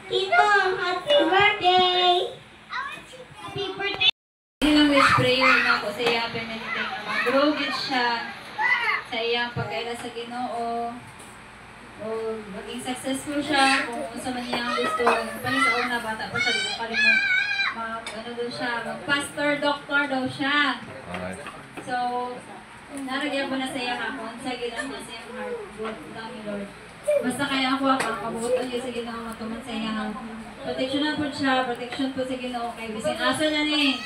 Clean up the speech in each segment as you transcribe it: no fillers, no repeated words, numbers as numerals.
Tito, happy birthday! Happy birthday! Ilang wish prayer na ko sa iya permitting na mag-growgit siya sa iyang pagkaila sa Ginoo o maging successful siya kung sa man niya ang gusto. Pali sa una, bata pa siya, di ko pali mo ano daw siya, mag-pastor, doctor daw siya. So, naragyan ko na sa iya kapon, sa Ginoo na sa iyang heart, good kami Lord. Basta kaya ako kabuhutan niya sa Ginoo matuman sa iyang protection po siya, protection po sa Ginoo kay bisin asa na ni.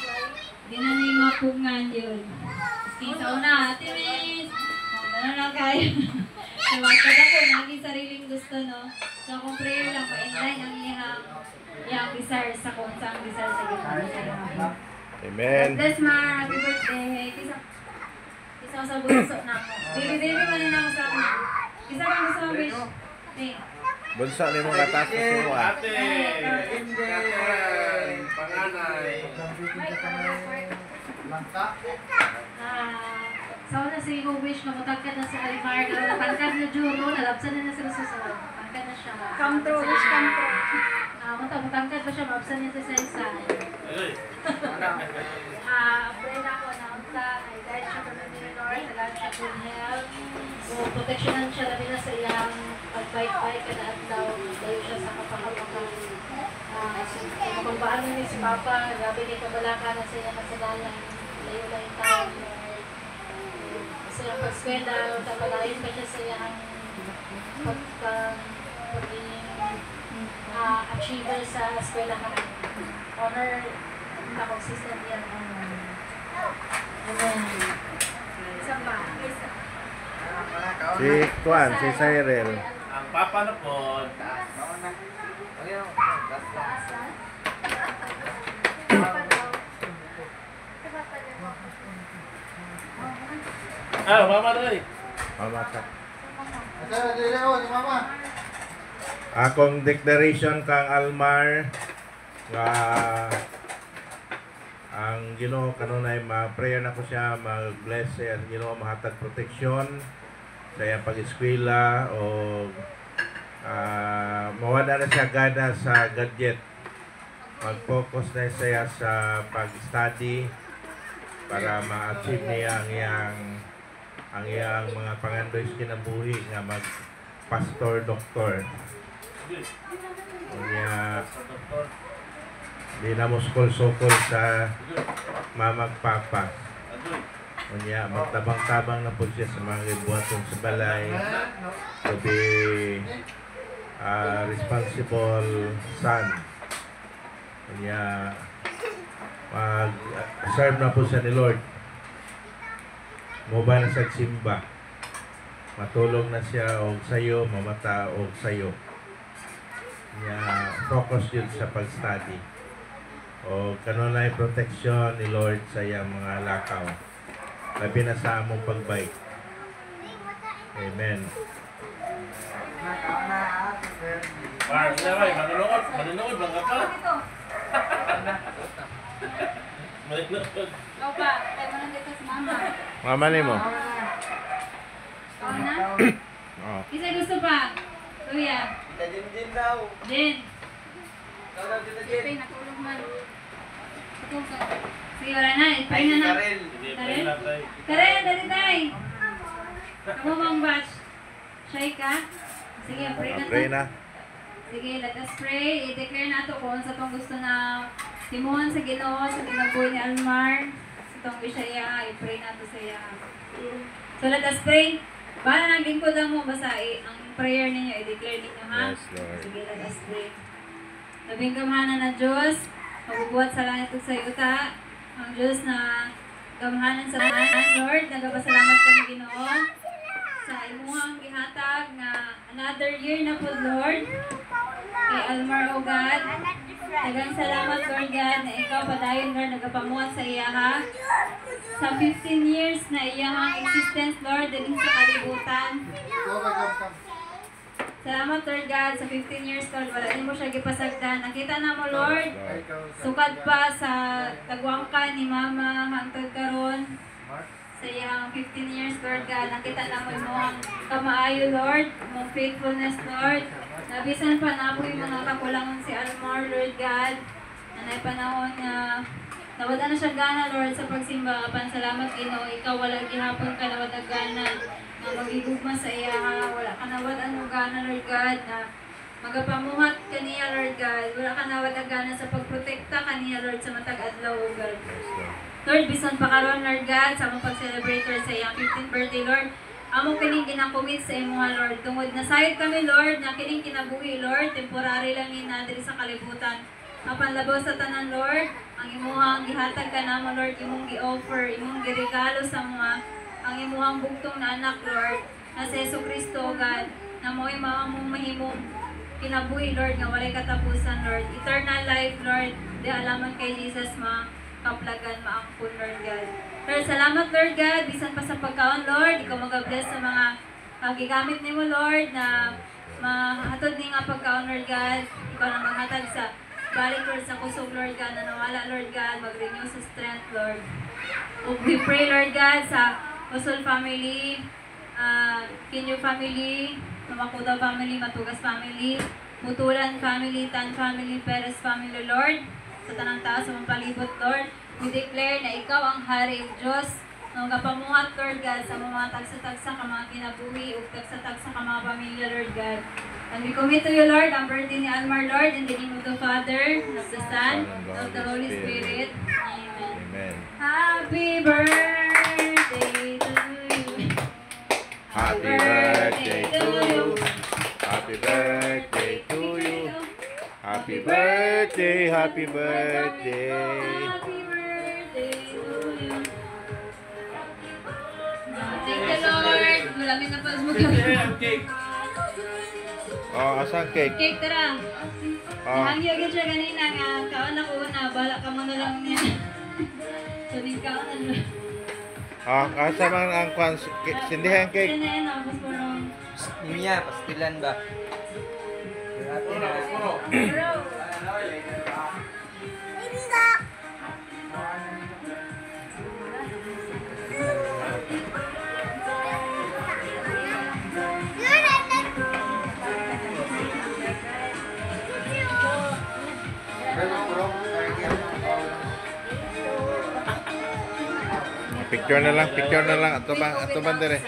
Di na ni mapungan yun. Sige sa una, Ate Miss! Ano lang kayo? Tumatad ako, naging sariling gusto, no? So kung prayer lang, pa-enline ang iyang desire sa kung saan desire sa Ginoo. Amen. God bless, Ma. Happy birthday. Kisa ko sa bunso na ako. Baby, man na ako sa ako. Kisa ka gusto mo, wish? Bunso ni mong katas sa suwa. Ate! Panganay! So na sa iyong wish na matagkad na si Almar. Napangkad na Juro, nalapsan na sila sa suwa. Napangkad na siya. Come true, wish come true. Matangkad pa siya, maapsan niya sa isa. Pray na ako na unta, ay dahil siya kami ni Lord, talagang siya good health. So, protectionan siya namin na sa iyang pag-bike-bike ka na at daw, dahil siya sa kapakapakan. Kung paano ni si Papa, grabe kay kabalaka na sa iyang kasalanan, layo lang yung tao. Sa iyang pag-swela, tapalayin pa siya sa iyang pagiging achiever sa eskwelahan. Honor na consistent yan. Amen. Isa pa. Si Kwan, si Cyril. Ang papa na po. Mama doy. Mama ka. Akong declaration kang Almar nga ang Ginoo kanunay ma-prayer na ko siya, mag-bless siya, Ginoo mahatag proteksyon sa iyang pag-eskwela o mawala na siya gana sa gadget. Mag-focus na siya sa pag-study para ma-achieve niya ang iyang mga pangandoy sa kinabuhi nga mag-pastor, doktor. Kaya di na mo sukol-sukol sa mamag papa. Kaya magtabang-tabang na po siya sa mga ibuhaton sa balay to be responsible son. Kaya mag-serve na po siya ni Lord. Mubay na sa simba. Matulog na siya og sayo, mamata og sayo. Kaya focus yun sa pag-study. O kanunay protection ni Lord sa iyang mga lakaw. Labi na sa among pagbike. Amen. Mars na ba? Manunod lang ka pa. Manunod. Ikaw pa, tayo mo lang dito sa mama. Mama ni mo. Ikaw na? Oh. Isa gusto pa? Kuya. Din daw. Din. Pray na tulog man. Sige, wala na. Pray na na. Karen? Karen, dali tayo. Kamu bang batch? Shy ka? Sige, pray na Pray to. na. Sige, let us pray. I-declare na ito kung sa itong gusto na timuhan sa Ginoo, sa kinabuhi ni Almar. Sa itong Bisaya, i-pray na ito sa iya. So let us pray. Bala ng lingkod lang mo, basta ang prayer ninyo, i-declare ninyo ha. Yes, Lord. Sige, let us pray. Labing gamhanan na Diyos, magbubuhat sa langit ug sa yuta. Ang Diyos na gamhanan sa lahat, Lord, nagapasalamat kami Ginoo sa imuhang gihatag na another year na po, Lord. Kay Almar, O God. Daghang salamat, Lord God, na ikaw padayon, Lord, nagapamuhat sa iya ha. Sa 15 years na iyahang existence, Lord, din sa kalibutan. Salamat, Lord God, sa 15 years, Lord, wala din mo siya gipasagdan. Nakita na mo, Lord, sukad pa sa tagwangka ni Mama hangtod karon. Sa iyang 15 years, Lord God, nakita na mo ang kamaayo, Lord, mong faithfulness, Lord. Nabisan pa na po yung mga kakulangan si Almar, Lord God. Nanay panahon na nawala na siya gana, Lord, sa pagsimba. Salamat, Ginoo. Ikaw wala gihapon ka nawala gana na mag-igugma sa iya, ha. Wala ka nawala ang gana, Lord God, na magapamuhat kaniya, Lord God. Wala ka nawala gana sa pagprotekta kaniya, Lord, sa matag adlaw, God. Lord, bison pa karon, Lord God, sa mong pag-celebrate, Lord, sa iyang 15th birthday, Lord. Among kining ginakomit sa imuha, Lord. Tungod na sayod kami, Lord, na kining kinabuhi, Lord, temporary lang yun na diri sa kalibutan. Mapanlabaw sa tanan, Lord, ang imuhang gihatag ka namo, Lord, imong gi-offer, imong giregalo sa mga ang imuhang bugtong na anak, Lord, na si Jesucristo, God, na mo'y maamong mahimong kinabuhi, Lord, nga walay katapusan, Lord. Eternal life, Lord, di alaman kay Jesus, kaplagan, maangkon, Lord God. Lord, salamat, Lord God, bisan pa sa pagkaon, Lord, ikaw mag-bless sa mga gigamit nimo, Lord, na mahatod ni nga pagkaon, Lord God. Ikaw na maghatag sa balik, Lord, sa kusog, Lord God, na nawala, Lord God, mag-renew sa strength, Lord. We pray, Lord God, sa Kusol family, Kinyo family, Mamakudaw family, Matugas family, Mutulan family, Tan family, Perez family, Lord. Sa tanang taas sa mga palibot, Lord, we declare na ikaw ang hari ug Diyos ng kapamuhat, Lord God, sa mga tagsa-tagsa ka mga kinabuhi ug tagsa-tagsa ka mga pamilya, Lord God. And we commit to you, Lord, ang birthday ni Almar, Lord, in the name of the Father, of the Son, of the Holy Spirit. Amen. Amen. Happy birthday to you. Happy birthday to you. Happy birthday to you. Happy birthday, happy birthday. Happy birthday to you. Thank you, Lord. Maraming na pa mo Cake. Oh, asang cake? Cake, tara. Oh. Nahangyo agad siya kanina nga. Kaon ako na. Bala ka mo na lang niya. So, din kaon na lang. Oh, asa man ang kwan sindihan cake? Yan na yan, tapos parang... Mia, pastilan ba? Ate na. Picture na lang. Ato bang dire.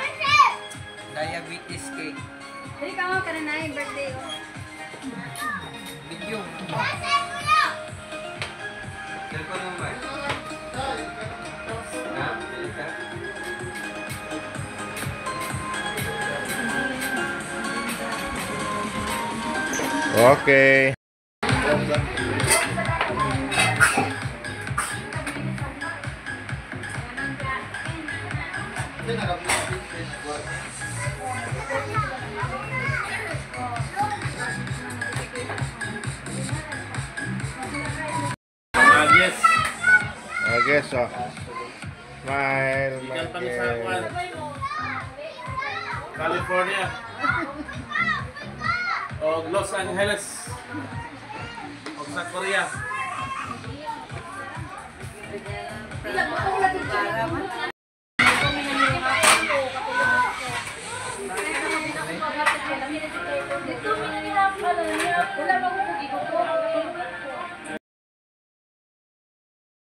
Diabetes cake. Dali ka mo, karan na yung birthday ko. Video. Telepon mo ba? Ha? Ka? Okay. Yes. Okay, so. Smile, Ikan kami sa Michael. Kwan. California. O Los Angeles. O sa Korea.